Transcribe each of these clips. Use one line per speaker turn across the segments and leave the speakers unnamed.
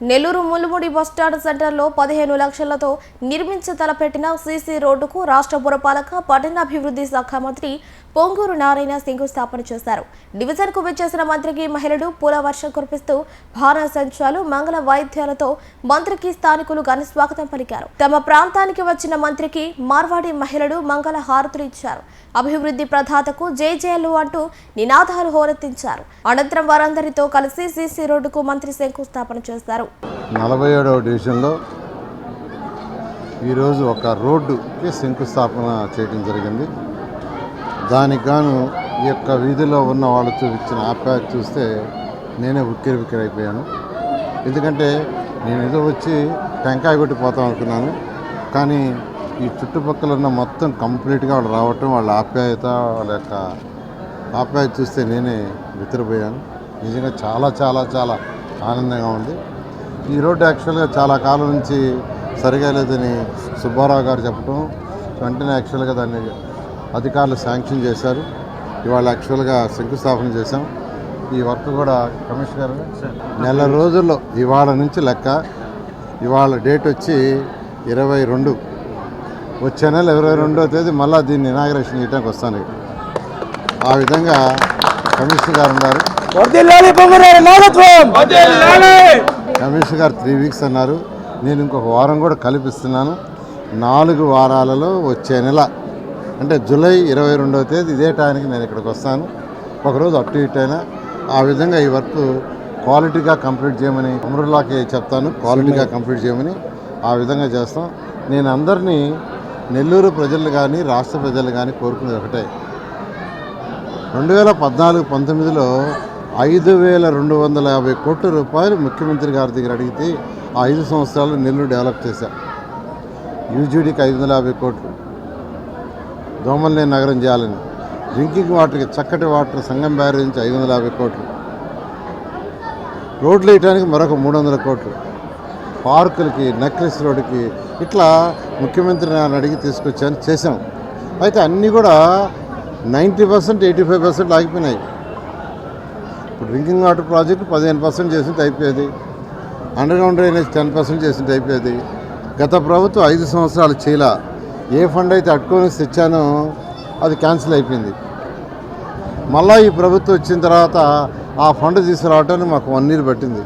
Nellore Mulumudi bus stand సెంటర్లో 15 లక్షలతో నిర్మించి తలపెట్టిన సీసీ రోడ్డుకు రాష్ట్ర పురపాలక పట్టణాభివృద్ధి శాఖ మంత్రి పొంగూరు నారాయణ శంకుస్థాపన చేశారు. డివిజన్కు విచ్చేసిన మంత్రికి మహిళలు పూల వర్షం కురిపిస్తూ బాణసంచాలు మంగళ వాయిద్యాలతో మంత్రికి స్థానికులు ఘన స్వాగతం పలికారు. తమ ప్రాంతానికి వచ్చిన మంత్రికి మార్వాడి మహిళలు మంగళ హారతులు ఇచ్చారు. అభివృద్ధి ప్రదాతకు జేజేలు అంటూ నినాదాలు హోరెత్తించారు. అనంతరం వారందరితో కలిసి సీసీ రోడ్డుకు మంత్రి శంకుస్థాపన చేశారు.
47వ డివిజన్లో ఈరోజు ఒక రోడ్డుకి శంకుస్థాపన చేయడం జరిగింది. దానికి గాను ఈ యొక్క వీధిలో ఉన్న వాళ్ళు చూపించిన ఆప్యాయత చూస్తే నేనే ఉక్కిరిబిక్కిరైపోయాను. ఎందుకంటే నేను ఏదో వచ్చి టెంకాయ కొట్టిపోతాం అనుకున్నాను, కానీ ఈ చుట్టుపక్కల ఉన్న మొత్తం కంప్లీట్గా వాళ్ళు రావటం, వాళ్ళ ఆప్యాయత, వాళ్ళ యొక్క ఆప్యాయత చూస్తే నేనే విసిరిపోయాను. నిజంగా చాలా చాలా చాలా ఆనందంగా ఉంది. ఈ రోడ్డు యాక్చువల్గా చాలా కాలం నుంచి సరిగా లేదని సుబ్బారావు గారు చెప్పడం, వెంటనే యాక్చువల్గా దాన్ని అధికారులు శాంక్షన్ చేశారు. ఇవాళ యాక్చువల్గా శంకుస్థాపన చేశాం. ఈ వర్క్ కూడా కమిషనర్ నెల రోజుల్లో ఇవాళ నుంచి లెక్క. ఇవాళ డేట్ వచ్చి 22, వచ్చే నెల 22వ తేదీ మళ్ళీ దీన్ని ఇనాగరేషన్ చేయడానికి వస్తాను. ఆ విధంగా కమిషనర్ గారు ఉన్నారు. కమిషనర్ గారు 3 వీక్స్ అన్నారు. నేను ఇంకొక వారం కూడా కల్పిస్తున్నాను. 4 వారాలలో వచ్చే నెల అంటే జూలై 22వ తేదీ ఇదే టైంకి నేను ఇక్కడికి వస్తాను. ఒకరోజు అటు ఇటు అయినా ఆ విధంగా ఈ వర్క్ క్వాలిటీగా కంప్లీట్ చేయమని అమరులాకి చెప్తాను. క్వాలిటీగా కంప్లీట్ చేయమని ఆ విధంగా చేస్తాం. నేను అందరినీ నెల్లూరు ప్రజలు కానీ రాష్ట్ర ప్రజలు కానీ కోరుకునేది ఒకటే. 2014-19లో 5,250 కోట్ల రూపాయలు ముఖ్యమంత్రి గారి దగ్గర అడిగితే ఆ 5 సంవత్సరాలు నెల్లూరు డెవలప్ చేశాం. యూజీడీకి 550 కోట్లు, దోమల్లేని నగరం చేయాలని, డ్రింకింగ్ వాటర్కి చక్కటి వాటర్ సంగం బ్యారేజ్ నుంచి 550 కోట్లు, రోడ్లు వేయడానికి మరొక 300 కోట్లు, పార్కులకి, నెక్లెస్ రోడ్డుకి, ఇట్లా ముఖ్యమంత్రి నన్ను అడిగి తీసుకొచ్చాను, చేసాం. అయితే అన్నీ కూడా 90%, 85% ఆగిపోయినాయి. ఇప్పుడు డ్రింకింగ్ వాటర్ ప్రాజెక్టు 15% చేసింది అయిపోయేది, అండర్గ్రౌండ్ డ్రైనేజ్ 10% చేసింది అయిపోయేది. గత ప్రభుత్వం 5 సంవత్సరాలు చేయలా. ఏ ఫండ్ అయితే అట్టుకొని తెచ్చానో అది క్యాన్సిల్ అయిపోయింది. మళ్ళీ ఈ ప్రభుత్వం వచ్చిన తర్వాత ఆ ఫండ్ తీసుకురావడానికి మాకు 1 year పట్టింది.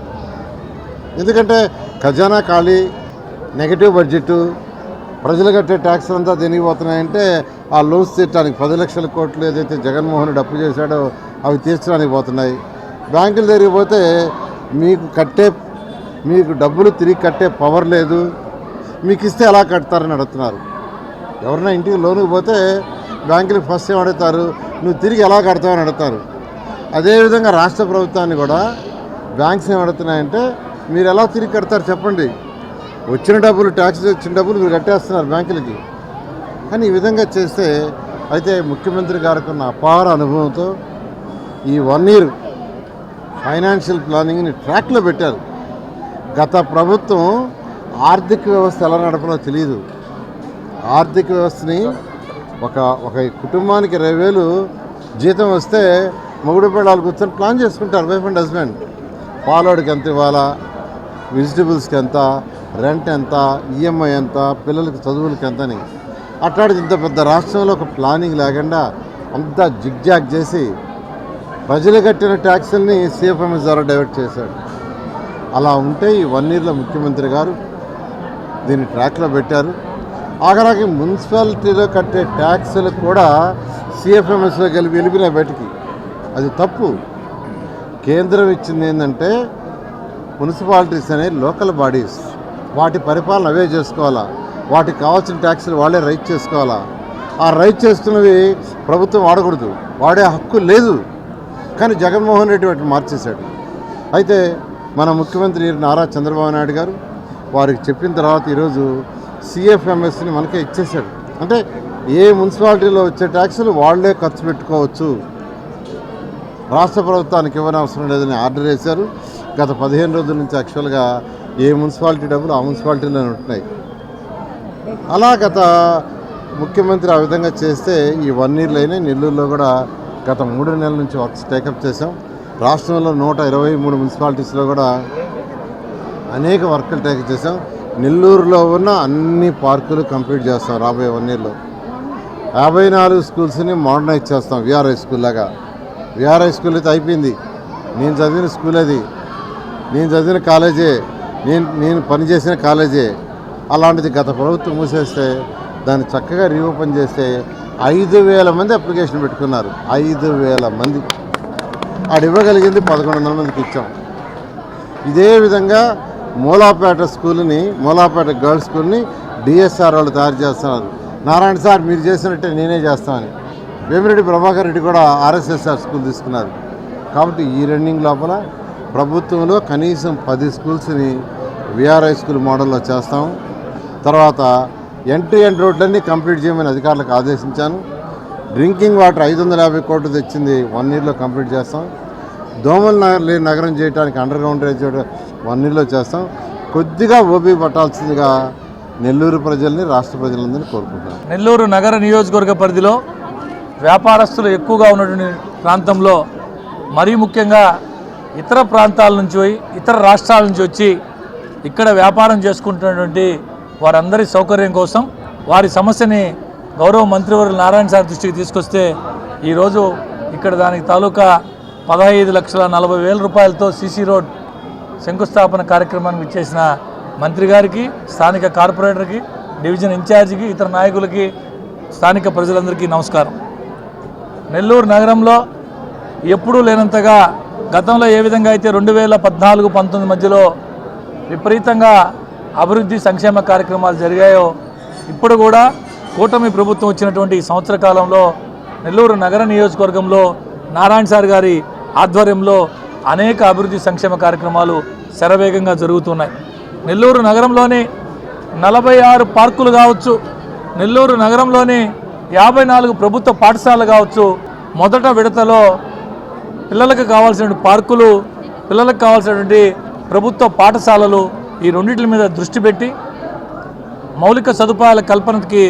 ఎందుకంటే ఖజానా ఖాళీ, నెగటివ్ బడ్జెట్, ప్రజలు కట్టే ట్యాక్స్ అంతా దేనికి పోతున్నాయంటే ఆ లోన్స్ తీర్చడానికి 10 లక్షల కోట్లు ఏదైతే జగన్మోహన్ రెడ్డి అప్పు చేశాడో అవి తీర్చడానికి పోతున్నాయి. బ్యాంకుల దగ్గరికి పోతే మీకు డబ్బులు తిరిగి కట్టే పవర్ లేదు, మీకు ఇస్తే ఎలా కడతారని అడుగుతున్నారు. ఎవరైనా ఇంటికి లోనుకు పోతే బ్యాంకులకు ఫస్ట్ ఏం అడుగుతారు, నువ్వు తిరిగి ఎలా కడతావని అడుగుతారు. అదేవిధంగా రాష్ట్ర ప్రభుత్వాన్ని కూడా బ్యాంక్స్ ఏం అడుగుతున్నాయంటే మీరు ఎలా తిరిగి కడతారు చెప్పండి. వచ్చిన డబ్బులు, ట్యాక్స్ వచ్చిన డబ్బులు మీరు కట్టేస్తున్నారు బ్యాంకులకి. కానీ ఈ విధంగా చేస్తే అయితే ముఖ్యమంత్రి గారికి ఉన్న అపార అనుభవంతో ఈ 1 year ఫైనాన్షియల్ ప్లానింగ్ని ట్రాక్లో పెట్టారు. గత ప్రభుత్వం ఆర్థిక వ్యవస్థ ఎలా నడపాలో తెలియదు. ఆర్థిక వ్యవస్థని ఒక కుటుంబానికి 20,000 జీతం వస్తే మొగుడు పిల్లలు కూర్చొని ప్లాన్ చేసుకుంటారు, వైఫ్ అండ్ హస్బెండ్. పాలోడికి ఎంత ఇవ్వాలా, వెజిటబుల్స్కి ఎంత, రెంట్ ఎంత, ఈఎంఐ ఎంత, పిల్లలకి చదువులకి ఎంత అని. అట్లాంటిది ఇంత పెద్ద రాష్ట్రంలో ఒక ప్లానింగ్ లేకుండా అంతా జిగ్జాగ్ చేసి ప్రజలు కట్టిన ట్యాక్సుల్ని సిఎఫ్ఎంఎస్ ద్వారా డైవర్ట్ చేశాడు. అలా ఉంటే ఈ 1 yearలో ముఖ్యమంత్రి గారు దీన్ని ట్రాక్లో పెట్టారు. ఆఖరికి మున్సిపాలిటీలో కట్టే ట్యాక్సులకు కూడా సిఎఫ్ఎంఎస్లో వెళ్ళిపోయినాయి బయటికి. అది తప్పు. కేంద్రం ఇచ్చింది ఏంటంటే మున్సిపాలిటీస్ అనేవి లోకల్ బాడీస్, వాటి పరిపాలన అవే చేసుకోవాలా, వాటికి కావాల్సిన ట్యాక్సులు వాళ్ళే రైట్ చేసుకోవాలా. ఆ రైట్ చేసుకున్నవి ప్రభుత్వం వాడకూడదు, వాడే హక్కు లేదు. కానీ జగన్మోహన్ రెడ్డి వాటిని మార్చేశాడు. అయితే మన ముఖ్యమంత్రి నారా చంద్రబాబు నాయుడు గారు వారికి చెప్పిన తర్వాత ఈరోజు సిఎఫ్ఎంఎస్ని మనకే ఇచ్చేశాడు. అంటే ఏ మున్సిపాలిటీలో వచ్చే ట్యాక్సులు వాళ్లే ఖర్చు పెట్టుకోవచ్చు, రాష్ట్ర ప్రభుత్వానికి ఇవ్వని అవసరం లేదని ఆర్డర్ చేశారు. గత 15 రోజుల నుంచి యాక్చువల్గా ఏ మున్సిపాలిటీ డబ్బులు ఆ మున్సిపాలిటీలోనే ఉంటున్నాయి. అలా గత ముఖ్యమంత్రి ఆ విధంగా చేస్తే ఈ 1 yearలోనే నెల్లూరులో కూడా గత 3 నెలల నుంచి వర్క్స్ టేకప్ చేసాం. రాష్ట్రంలో 123 మున్సిపాలిటీస్లో కూడా అనేక వర్కులు టేక్ చేసాం. నెల్లూరులో ఉన్న అన్ని పార్కులు కంప్లీట్ చేస్తాం రాబోయే 1 yearలో. 54 స్కూల్స్ని మోడర్నైజ్ చేస్తాం. విఆర్ హై స్కూల్ లాగా. విఆర్ హై స్కూల్ అయితే అయిపోయింది. నేను చదివిన స్కూల్ అది, నేను చదివిన కాలేజే, నేను పనిచేసిన కాలేజే. అలాంటిది గత ప్రభుత్వం మూసేస్తే దాన్ని చక్కగా రీఓపెన్ చేస్తే 5,000 మంది అప్లికేషన్ పెట్టుకున్నారు. 5,000 మంది. ఆడ ఇవ్వగలిగింది 1,100 మందికి ఇచ్చాం. ఇదే విధంగా మూలాపేట గర్ల్స్ స్కూల్ని డిఎస్ఆర్ వాళ్ళు తయారు చేస్తున్నారు. నారాయణ సార్ మీరు చేసినట్టే నేనే చేస్తామని వేమిరెడ్డి ప్రభాకర్ రెడ్డి కూడా ఆర్ఎస్ఎస్ఆర్ స్కూల్ తీసుకున్నారు. కాబట్టి ఈ రన్నింగ్ లోపల ప్రభుత్వంలో కనీసం 10 స్కూల్స్ని విఆర్ హై స్కూల్ మోడల్లో చేస్తాం. తర్వాత ఎంట్రీ అండ్ రోడ్లన్నీ కంప్లీట్ చేయమని అధికారులకు ఆదేశించాను. డ్రింకింగ్ వాటర్ 550 కోట్లు తెచ్చింది 1 yearలో కంప్లీట్ చేస్తాం. దోమలు లేని నగరం చేయడానికి అండర్ గ్రౌండ్ డ్రైనేజ్ 1 yearలో చేస్తాం. కొద్దిగా ఓపి పట్టాల్సిందిగా నెల్లూరు ప్రజల్ని, రాష్ట్ర ప్రజలందరినీ కోరుకుంటున్నాను.
నెల్లూరు నగర నియోజకవర్గ పరిధిలో వ్యాపారస్తులు ఎక్కువగా ఉన్నటువంటి ప్రాంతంలో, మరీ ముఖ్యంగా ఇతర ప్రాంతాల నుంచి ఇతర రాష్ట్రాల నుంచి వచ్చి ఇక్కడ వ్యాపారం చేసుకుంటున్నటువంటి వారందరి సౌకర్యం కోసం వారి సమస్యని గౌరవ మంత్రివర్యులు నారాయణ సార్ దృష్టికి తీసుకొస్తే ఈరోజు ఇక్కడ దానికి తాలూకా 15,40,000 రూపాయలతో సీసీ రోడ్ శంకుస్థాపన కార్యక్రమానికి ఇచ్చేసిన మంత్రి గారికి, స్థానిక కార్పొరేటర్కి, డివిజన్ ఇన్ఛార్జికి, ఇతర నాయకులకి, స్థానిక ప్రజలందరికీ నమస్కారం. నెల్లూరు నగరంలో ఎప్పుడూ లేనంతగా గతంలో ఏ విధంగా అయితే 2014-19 మధ్యలో విపరీతంగా అభివృద్ధి సంక్షేమ కార్యక్రమాలు జరిగాయో, ఇప్పుడు కూడా కూటమి ప్రభుత్వం వచ్చినటువంటి ఈ సంవత్సర కాలంలో నెల్లూరు నగర నియోజకవర్గంలో నారాయణ సార్ గారి ఆధ్వర్యంలో అనేక అభివృద్ధి సంక్షేమ కార్యక్రమాలు శరవేగంగా జరుగుతున్నాయి. నెల్లూరు నగరంలోని 46 పార్కులు కావచ్చు, నెల్లూరు నగరంలోని 54 ప్రభుత్వ పాఠశాలలు కావచ్చు, మొదట విడతలో పిల్లలకు కావాల్సిన పార్కులు, పిల్లలకు కావాల్సినటువంటి ప్రభుత్వ పాఠశాలలు, ఈ రెండింటి మీద దృష్టి పెట్టి మౌలిక సదుపాయాల కల్పనకి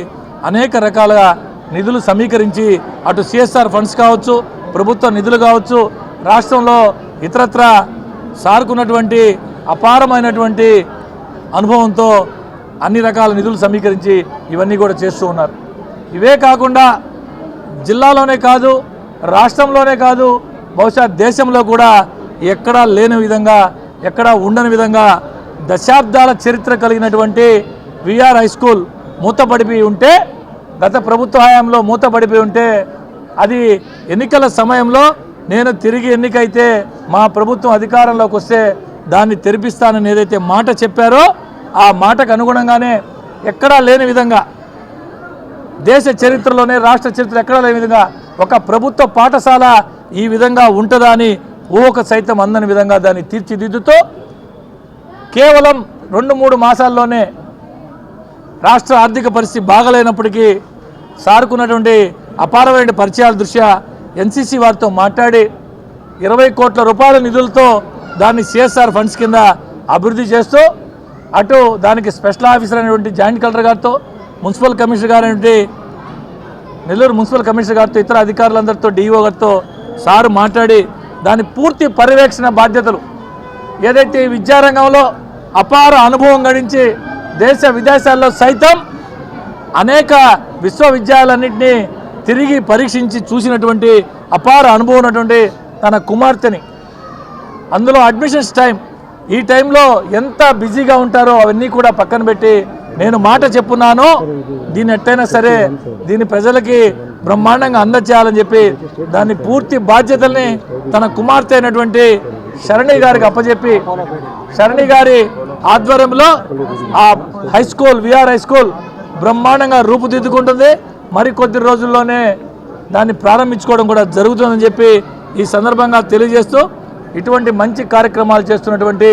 అనేక రకాల నిధులు సమీకరించి అటు సిఎస్ఆర్ ఫండ్స్ కావచ్చు, ప్రభుత్వ నిధులు కావచ్చు, రాష్ట్రంలో ఇతరత్ర సారుకున్నటువంటి అపారమైనటువంటి అనుభవంతో అన్ని రకాల నిధులు సమీకరించి ఇవన్నీ కూడా చేస్తూ ఉన్నారు. ఇవే కాకుండా జిల్లాలోనే కాదు, రాష్ట్రంలోనే కాదు, బహుశా దేశంలో కూడా ఎక్కడా లేని విధంగా, ఎక్కడా ఉండని విధంగా దశాబ్దాల చరిత్ర కలిగినటువంటి విఆర్ హై స్కూల్ మూతపడిపోయి ఉంటే, గత ప్రభుత్వ హయాంలో మూతపడిపోయి ఉంటే, అది ఎన్నికల సమయంలో నేను తిరిగి ఎన్నికైతే మా ప్రభుత్వం అధికారంలోకి వస్తే దాన్ని తెరిపిస్తానని ఏదైతే మాట చెప్పారో ఆ మాటకు అనుగుణంగానే ఎక్కడా లేని విధంగా, దేశ చరిత్రలోనే, రాష్ట్ర చరిత్ర ఎక్కడా లేని విధంగా ఒక ప్రభుత్వ పాఠశాల ఈ విధంగా ఉంటుందా అని ఊహకు సైతం అందని విధంగా దాన్ని తీర్చిదిద్దుతూ కేవలం 2-3 మాసాల్లోనే రాష్ట్ర ఆర్థిక పరిస్థితి బాగలేనప్పటికీ సారుకున్నటువంటి అపారమైన పరిచయాల దృష్ట్యా ఎన్సీసీ వారితో మాట్లాడి 20 కోట్ల రూపాయల నిధులతో దాన్ని సిఎస్ఆర్ ఫండ్స్ కింద అభివృద్ధి చేస్తూ, అటు దానికి స్పెషల్ ఆఫీసర్ అయినటువంటి జాయింట్ కలెక్టర్ గారితో, మున్సిపల్ కమిషనర్ గారైనటువంటి నెల్లూరు మున్సిపల్ కమిషనర్ గారితో, ఇతర అధికారులందరితో, డిఈఓ గారితో సారు మాట్లాడి దాని పూర్తి పర్యవేక్షణ బాధ్యతలు, ఏదైతే విద్యారంగంలో అపార అనుభవం గడించి దేశ విదేశాల్లో సైతం అనేక విశ్వవిద్యాలయాలన్నింటినీ తిరిగి పరీక్షించి చూసినటువంటి అపార అనుభవం ఉన్నటువంటి తన కుమార్తెని, అందులో అడ్మిషన్స్ టైం, ఈ టైంలో ఎంత బిజీగా ఉంటారో అవన్నీ కూడా పక్కన పెట్టి నేను మాట చెప్పున్నాను, దీన్ని ఎట్టయినా సరే దీన్ని ప్రజలకి బ్రహ్మాండంగా అందచేయాలని చెప్పి దాన్ని పూర్తి బాధ్యతల్ని తన కుమార్తె అయినటువంటి శరణి గారికి అప్పచెప్పి, శరణి గారి ఆధ్వర్యంలో ఆ high school, VR high school బ్రహ్మాండంగా రూపుదిద్దుకుంటుంది. మరికొద్ది రోజుల్లోనే దాన్ని ప్రారంభించుకోవడం కూడా జరుగుతుందని చెప్పి ఈ సందర్భంగా తెలియజేస్తూ, ఇటువంటి మంచి కార్యక్రమాలు చేస్తున్నటువంటి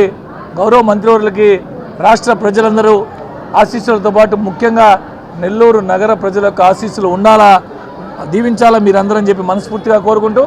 గౌరవ మంత్రివర్యులకి రాష్ట్ర ప్రజలందరూ ఆశీస్సులతో పాటు ముఖ్యంగా నెల్లూరు నగర ప్రజలకు ఆశీస్సులు ఉండాలా, దీవించాలా మీరందరని చెప్పి మనస్ఫూర్తిగా కోరుకుంటూ